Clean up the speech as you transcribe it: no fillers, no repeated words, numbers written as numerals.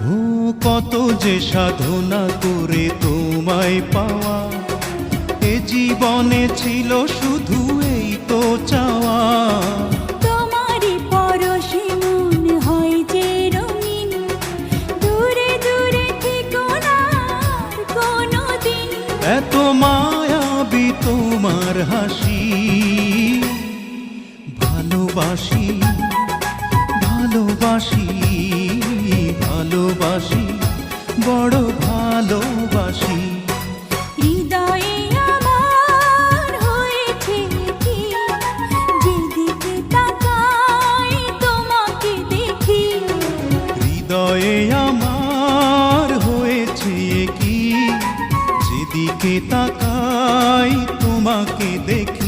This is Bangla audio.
ও কত যে সাধনা করে তোমায় পাওয়া, এ জীবনে ছিল শুধু এই তো চাওয়া। তোমারই পরশে মন হয় যে রঙিন, দূরে দূরে থেকো না কোনোদিন। এত মায়াবী তোমার হাসি, ভালোবাসি ভালোবাসি ভালোবাসি, বড় ভালোবাসি। হৃদয়ে আমার হয়েছে কি, যেদিকে তাকাই তোমাকে দেখি। হৃদয়ে আমার হয়েছে কি, যেদিকে তাকাই তোমাকে দেখি।